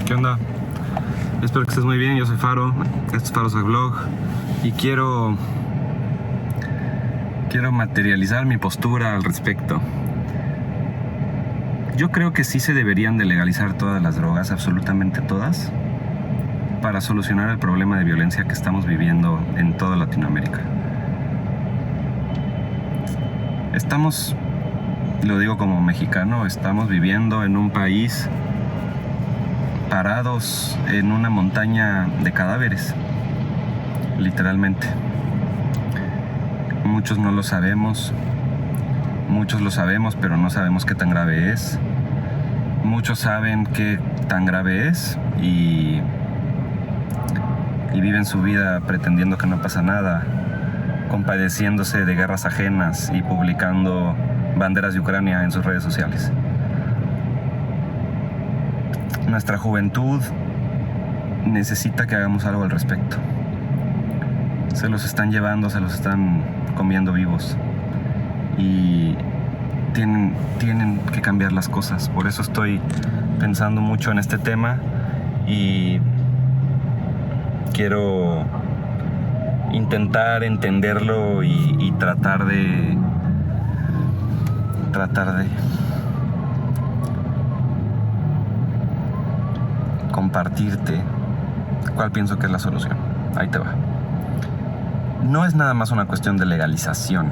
¿Qué onda? Espero que estés muy bien. Yo soy Faro. Este es Faro Vlog. Y quiero materializar mi postura al respecto. Yo creo que sí se deberían de legalizar todas las drogas, absolutamente todas, para solucionar el problema de violencia que estamos viviendo en toda Latinoamérica. Estamos, lo digo como mexicano, estamos viviendo en un país parados en una montaña de cadáveres, literalmente. Muchos no lo sabemos, muchos lo sabemos, pero no sabemos qué tan grave es. Muchos saben qué tan grave es y viven su vida pretendiendo que no pasa nada, compadeciéndose de guerras ajenas y publicando banderas de Ucrania en sus redes sociales. Nuestra juventud necesita que hagamos algo al respecto. Se los están llevando, se los están comiendo vivos y tienen que cambiar las cosas. Por eso estoy pensando mucho en este tema y quiero intentar entenderlo y tratar de compartirte cuál pienso que es la solución. Ahí te va. No es nada más una cuestión de legalización,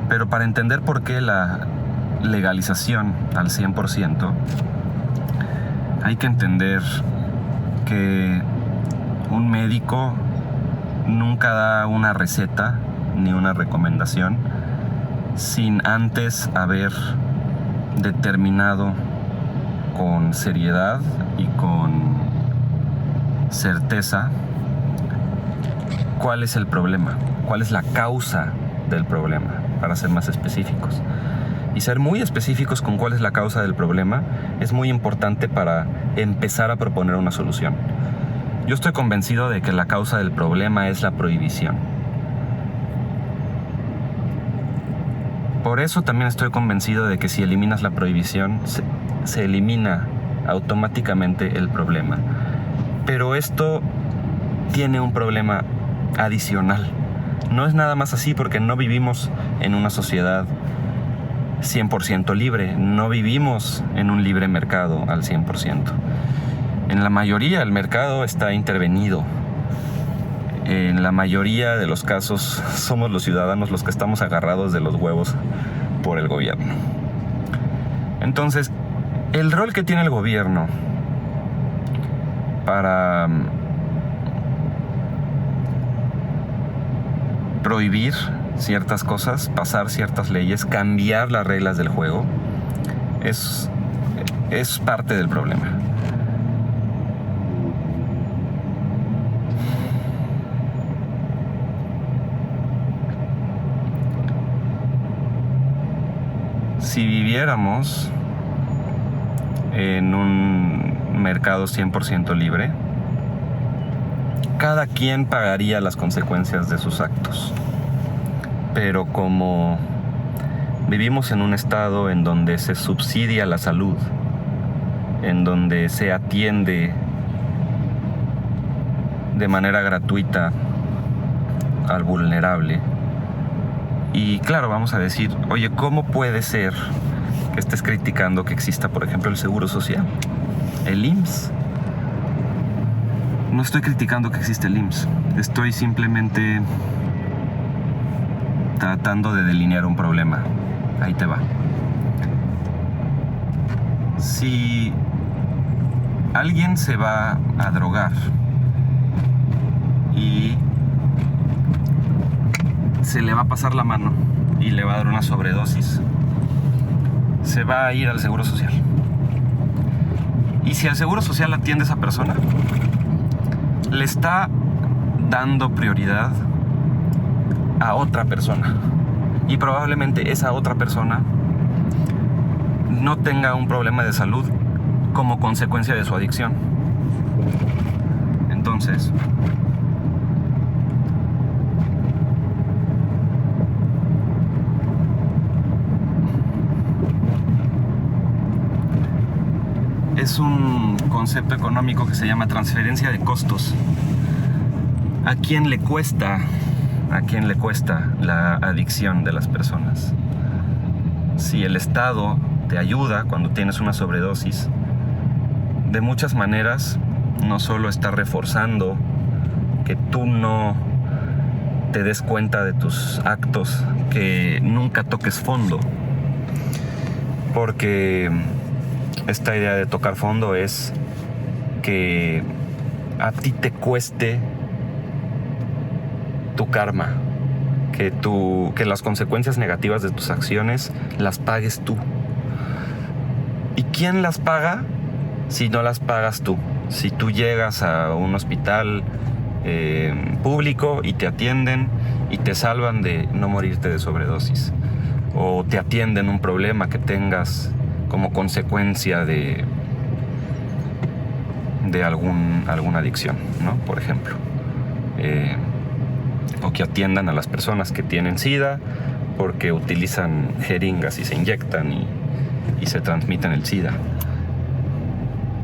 pero para entender por qué la legalización al 100%, hay que entender que un médico nunca da una receta ni una recomendación sin antes haber determinado con seriedad y con certeza cuál es el problema, cuál es la causa del problema, para ser más específicos. Y ser muy específicos con cuál es la causa del problema es muy importante para empezar a proponer una solución. Yo estoy convencido de que la causa del problema es la prohibición. Por eso también estoy convencido de que si eliminas la prohibición, se elimina automáticamente el problema. Pero esto tiene un problema adicional. No es nada más así porque no vivimos en una sociedad 100% libre. No vivimos en un libre mercado al 100%. En la mayoría el mercado está intervenido. En la mayoría de los casos somos los ciudadanos los que estamos agarrados de los huevos por el gobierno. Entonces, el rol que tiene el gobierno para prohibir ciertas cosas, pasar ciertas leyes, cambiar las reglas del juego, es parte del problema. Si viviéramos en un mercado 100% libre, cada quien pagaría las consecuencias de sus actos. Pero como vivimos en un estado en donde se subsidia la salud, en donde se atiende de manera gratuita al vulnerable, y claro, vamos a decir, oye, ¿cómo puede ser que estés criticando que exista, por ejemplo, el Seguro Social, el IMSS? No estoy criticando que existe el IMSS, estoy simplemente tratando de delinear un problema. Ahí te va. Si alguien se va a drogar y se le va a pasar la mano y le va a dar una sobredosis, se va a ir al Seguro Social. Y si el Seguro Social atiende a esa persona, le está dando prioridad a otra persona. Y probablemente esa otra persona no tenga un problema de salud como consecuencia de su adicción. Entonces, es un concepto económico que se llama transferencia de costos. ¿A quién le cuesta la adicción de las personas? Si el Estado te ayuda cuando tienes una sobredosis, de muchas maneras no solo está reforzando que tú no te des cuenta de tus actos, que nunca toques fondo, porque esta idea de tocar fondo es que a ti te cueste tu karma, que las consecuencias negativas de tus acciones las pagues tú. ¿Y quién las paga si no las pagas tú? Si tú llegas a un hospital público y te atienden y te salvan de no morirte de sobredosis, o te atienden un problema que tengas como consecuencia de alguna adicción, ¿no? Por ejemplo, o que atiendan a las personas que tienen SIDA porque utilizan jeringas y se inyectan y se transmiten el SIDA.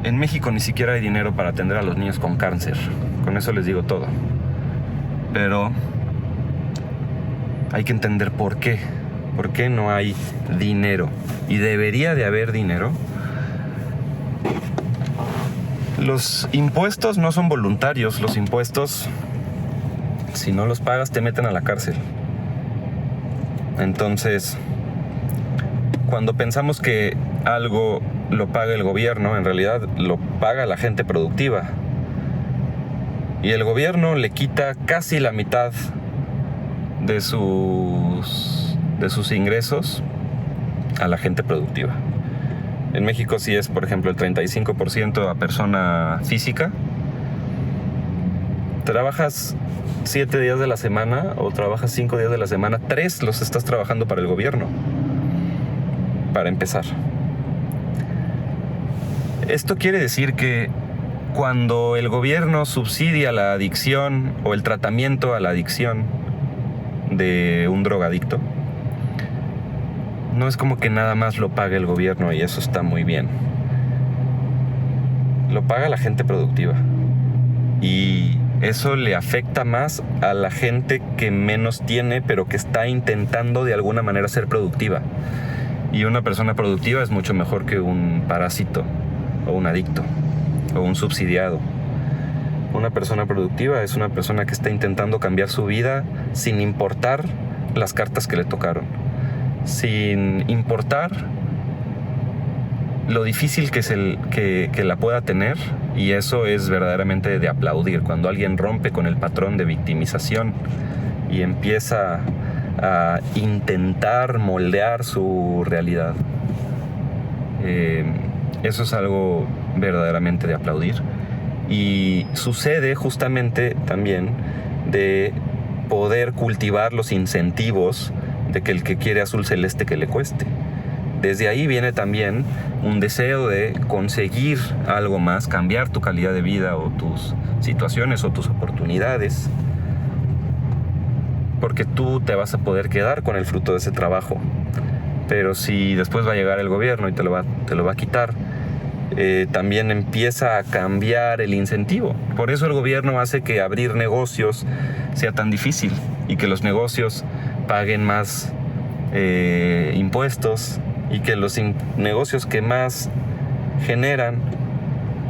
En México ni siquiera hay dinero para atender a los niños con cáncer. Con eso les digo todo. Pero hay que entender por qué. ¿Por qué no hay dinero? Y debería de haber dinero. Los impuestos no son voluntarios. Los impuestos, si no los pagas, te meten a la cárcel. Entonces, cuando pensamos que algo lo paga el gobierno, en realidad lo paga la gente productiva. Y el gobierno le quita casi la mitad de sus ingresos a la gente productiva. En México sí es, por ejemplo, el 35% a persona física. Trabajas 7 días de la semana o trabajas 5 días de la semana, 3 los estás trabajando para el gobierno. Para empezar. Esto quiere decir que cuando el gobierno subsidia la adicción o el tratamiento a la adicción de un drogadicto, no es como que nada más lo pague el gobierno y eso está muy bien. Lo paga la gente productiva. Y eso le afecta más a la gente que menos tiene, pero que está intentando de alguna manera ser productiva. Y una persona productiva es mucho mejor que un parásito, o un adicto, o un subsidiado. Una persona productiva es una persona que está intentando cambiar su vida sin importar las cartas que le tocaron, sin importar lo difícil que la pueda tener, y eso es verdaderamente de aplaudir. Cuando alguien rompe con el patrón de victimización y empieza a intentar moldear su realidad, eso es algo verdaderamente de aplaudir. Y sucede justamente también de poder cultivar los incentivos de que el que quiere azul celeste que le cueste. Desde ahí viene también un deseo de conseguir algo más, cambiar tu calidad de vida o tus situaciones o tus oportunidades, porque tú te vas a poder quedar con el fruto de ese trabajo. Pero si después va a llegar el gobierno y te lo va a quitar, también empieza a cambiar el incentivo. Por eso el gobierno hace que abrir negocios sea tan difícil y que los negocios paguen más impuestos y que los negocios que más generan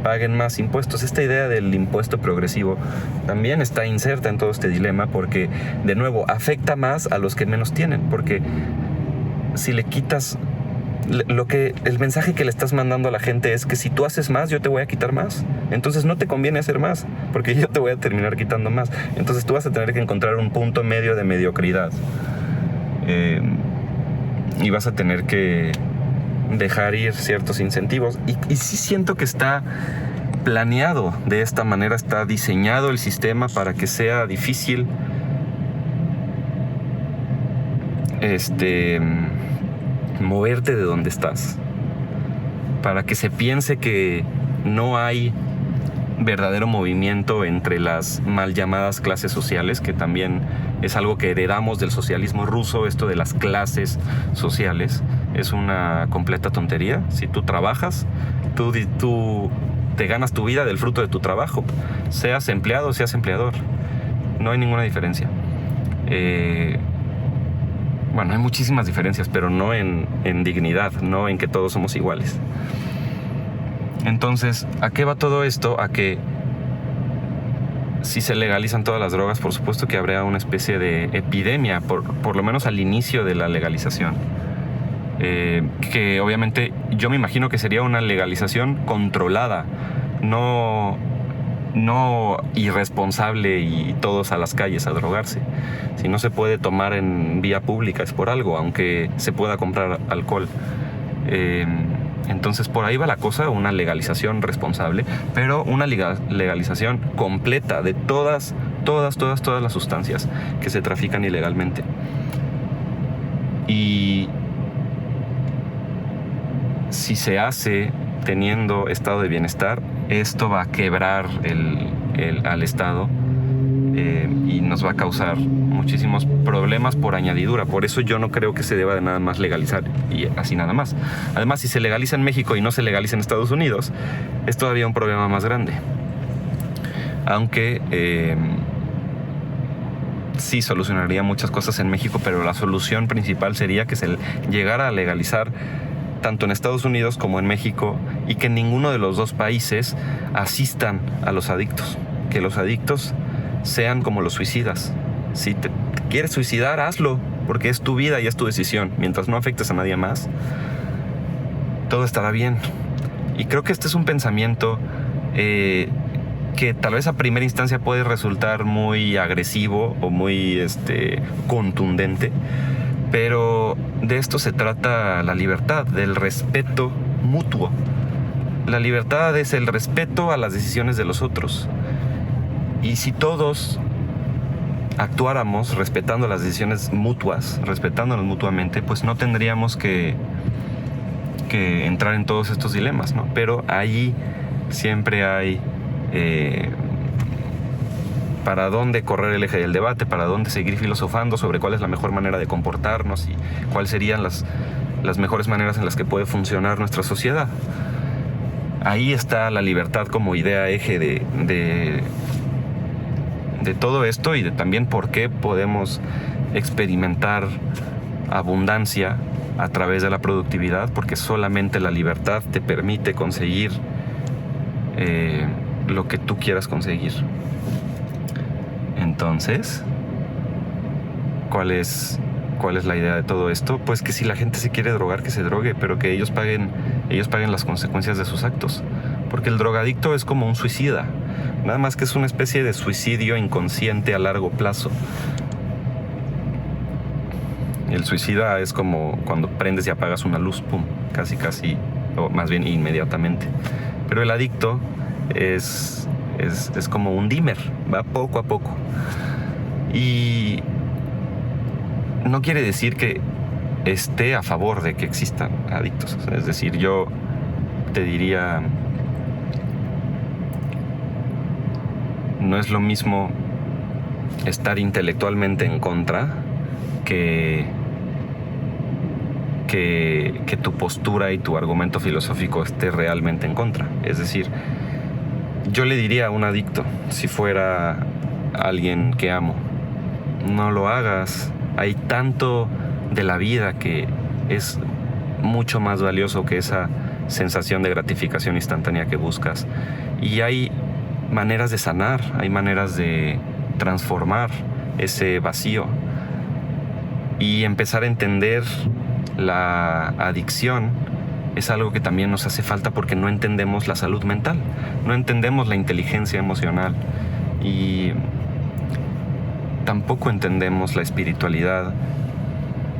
paguen más impuestos. Esta idea del impuesto progresivo también está inserta en todo este dilema porque, de nuevo, afecta más a los que menos tienen, porque si le quitas el mensaje que le estás mandando a la gente es que si tú haces más, yo te voy a quitar más. Entonces no te conviene hacer más, porque yo te voy a terminar quitando más. Entonces tú vas a tener que encontrar un punto medio de mediocridad. Y vas a tener que dejar ir ciertos incentivos. Y sí siento que está planeado de esta manera, está diseñado el sistema para que sea difícil moverte de donde estás, para que se piense que no hay verdadero movimiento entre las mal llamadas clases sociales, que también es algo que heredamos del socialismo ruso. Esto de las clases sociales es una completa tontería. Si tú trabajas, tú te ganas tu vida del fruto de tu trabajo, seas empleado o seas empleador. No hay ninguna diferencia. Bueno, hay muchísimas diferencias, pero no en dignidad, no en que todos somos iguales. Entonces, ¿a qué va todo esto? A que si se legalizan todas las drogas, por supuesto que habría una especie de epidemia, por lo menos al inicio de la legalización. Que obviamente yo me imagino que sería una legalización controlada, no irresponsable y todos a las calles a drogarse. Si no se puede tomar en vía pública es por algo, aunque se pueda comprar alcohol. Entonces por ahí va la cosa, una legalización responsable, pero una legalización completa de todas las sustancias que se trafican ilegalmente. Y si se hace teniendo estado de bienestar, esto va a quebrar al Estado y nos va a causar muchísimos problemas por añadidura. Por eso yo no creo que se deba de nada más legalizar y así nada más. Además, si se legaliza en México y no se legaliza en Estados Unidos, es todavía un problema más grande. Aunque sí solucionaría muchas cosas en México, pero la solución principal sería que se llegara a legalizar tanto en Estados Unidos como en México, y que ninguno de los dos países asistan a los adictos. Que los adictos sean como los suicidas. Si te quieres suicidar, hazlo, porque es tu vida y es tu decisión. Mientras no afectes a nadie más, todo estará bien. Y creo que este es un pensamiento que tal vez a primera instancia puede resultar muy agresivo o muy contundente, pero de esto se trata la libertad, del respeto mutuo. La libertad es el respeto a las decisiones de los otros. Y si todos actuáramos respetando las decisiones mutuas, respetándonos mutuamente, pues no tendríamos que entrar en todos estos dilemas, ¿no? Pero allí siempre hay para dónde correr el eje del debate, para dónde seguir filosofando sobre cuál es la mejor manera de comportarnos y cuáles serían las mejores maneras en las que puede funcionar nuestra sociedad. Ahí está la libertad como idea eje de todo esto, y de también por qué podemos experimentar abundancia a través de la productividad, porque solamente la libertad te permite conseguir lo que tú quieras conseguir. Entonces, ¿cuál es la idea de todo esto? Pues que si la gente se quiere drogar, que se drogue, pero que ellos paguen las consecuencias de sus actos. Porque el drogadicto es como un suicida, nada más que es una especie de suicidio inconsciente a largo plazo. El suicida es como cuando prendes y apagas una luz, pum, casi, o más bien inmediatamente. Pero el adicto es como un dimmer, va poco a poco. Y no quiere decir que esté a favor de que existan adictos. Es decir, yo te diría, no es lo mismo estar intelectualmente en contra que tu postura y tu argumento filosófico esté realmente en contra. Es decir, yo le diría a un adicto, si fuera alguien que amo, no lo hagas. Hay tanto de la vida que es mucho más valioso que esa sensación de gratificación instantánea que buscas. Y hay maneras de sanar, hay maneras de transformar ese vacío y empezar a entender la adicción. Es algo que también nos hace falta porque no entendemos la salud mental, no entendemos la inteligencia emocional y tampoco entendemos la espiritualidad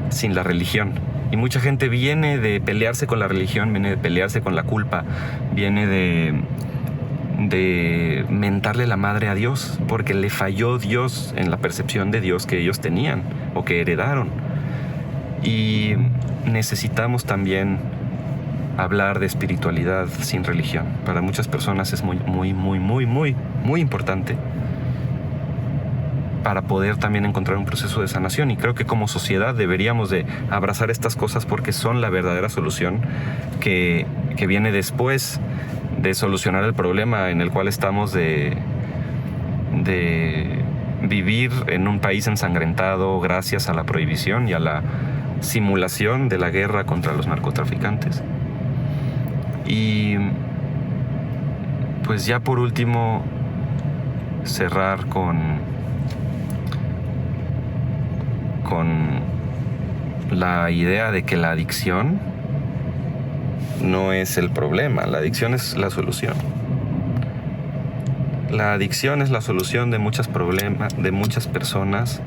sin la religión. Y mucha gente viene de pelearse con la religión, viene de pelearse con la culpa, viene de mentarle la madre a Dios porque le falló Dios en la percepción de Dios que ellos tenían o que heredaron. Y necesitamos también hablar de espiritualidad sin religión. Para muchas personas es muy importante para poder también encontrar un proceso de sanación, y creo que como sociedad deberíamos de abrazar estas cosas porque son la verdadera solución que viene después de solucionar el problema en el cual estamos de vivir en un país ensangrentado gracias a la prohibición y a la simulación de la guerra contra los narcotraficantes. Y pues ya por último, cerrar con la idea de que la adicción no es el problema, la adicción es la solución. La adicción es la solución de muchos problemas, de muchas personas,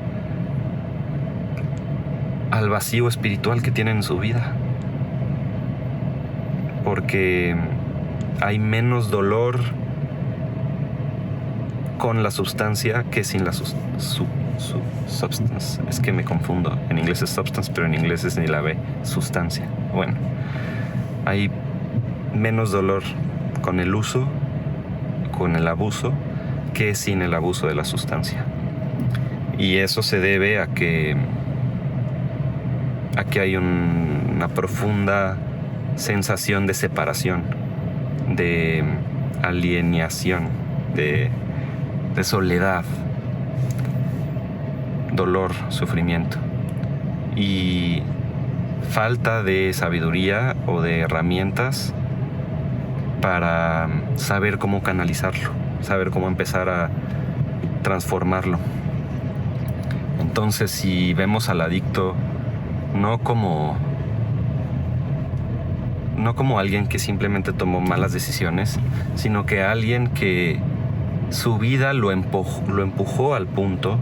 al vacío espiritual que tienen en su vida. Porque hay menos dolor con la sustancia que sin la substance. Es que me confundo. En inglés es substance, pero en inglés es ni la B, sustancia. Bueno, hay menos dolor con el uso, con el abuso, que sin el abuso de la sustancia. Y eso se debe a que hay una profunda sensación de separación, de alienación, de soledad, dolor, sufrimiento y falta de sabiduría o de herramientas para saber cómo canalizarlo, saber cómo empezar a transformarlo. Entonces, si vemos al adicto no como alguien que simplemente tomó malas decisiones, sino que alguien que su vida lo empujó al punto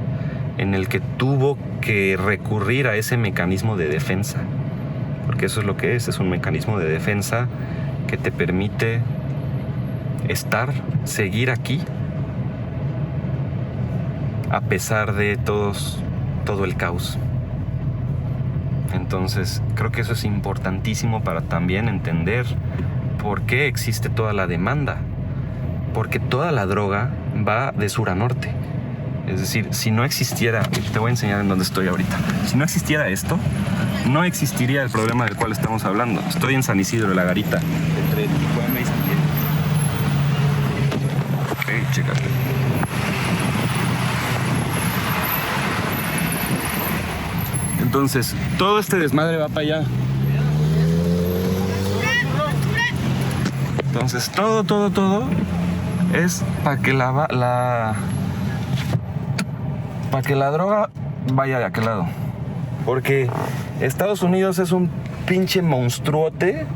en el que tuvo que recurrir a ese mecanismo de defensa, porque eso es lo que es un mecanismo de defensa que te permite seguir aquí a pesar de todo el caos. Entonces creo que eso es importantísimo para también entender por qué existe toda la demanda, porque toda la droga va de sur a norte. Es decir, si no existiera, te voy a enseñar en dónde estoy ahorita. Si no existiera esto, no existiría el problema del cual estamos hablando. Estoy en San Isidro de la Garita, entre Tijuana y San Diego. Ok, chécate. Entonces, todo este desmadre va para allá. Entonces, todo es para que para que la droga vaya de aquel lado. Porque Estados Unidos es un pinche monstruote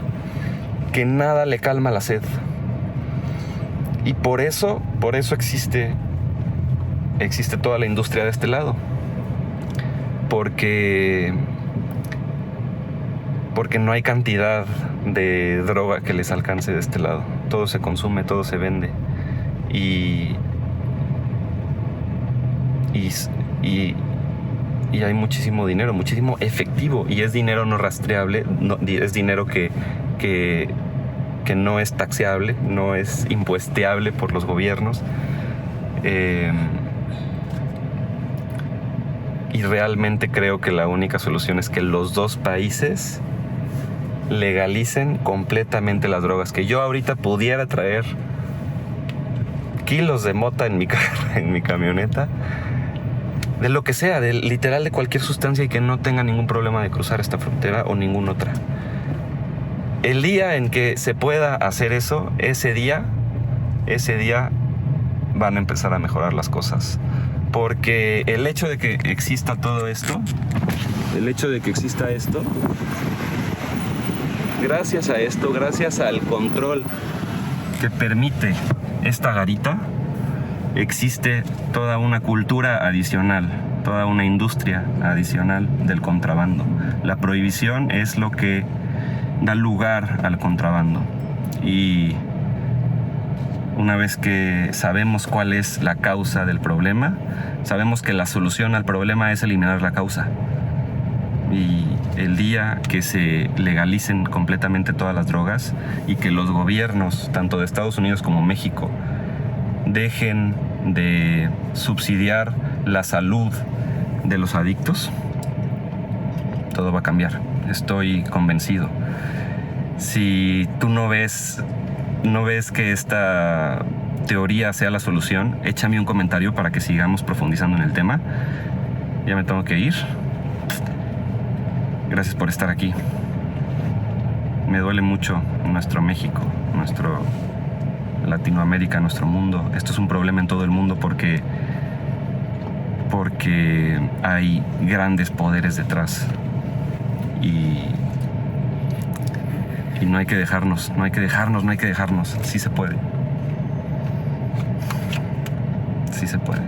que nada le calma la sed. Y por eso existe toda la industria de este lado. Porque no hay cantidad de droga que les alcance de este lado. Todo se consume, todo se vende. Y hay muchísimo dinero, muchísimo efectivo. Y es dinero no rastreable, es dinero que no es taxeable, no es impuesteable por los gobiernos. Y realmente creo que la única solución es que los dos países legalicen completamente las drogas. Que yo ahorita pudiera traer kilos de mota en mi camioneta, de lo que sea, literal de cualquier sustancia, y que no tenga ningún problema de cruzar esta frontera o ninguna otra. El día en que se pueda hacer eso, ese día van a empezar a mejorar las cosas. Porque el hecho de que exista todo esto, gracias a esto, gracias al control que permite esta garita, existe toda una cultura adicional, toda una industria adicional del contrabando. La prohibición es lo que da lugar al contrabando. Y una vez que sabemos cuál es la causa del problema, sabemos que la solución al problema es eliminar la causa. Y el día que se legalicen completamente todas las drogas y que los gobiernos, tanto de Estados Unidos como México, dejen de subsidiar la salud de los adictos, todo va a cambiar. Estoy convencido. Si tú no ves que esta teoría sea la solución, échame un comentario para que sigamos profundizando en el tema. Ya me tengo que ir. Gracias por estar aquí. Me duele mucho nuestro México, nuestro Latinoamérica, nuestro mundo. Esto es un problema en todo el mundo porque hay grandes poderes detrás. Y no hay que dejarnos. Sí se puede. Sí se puede.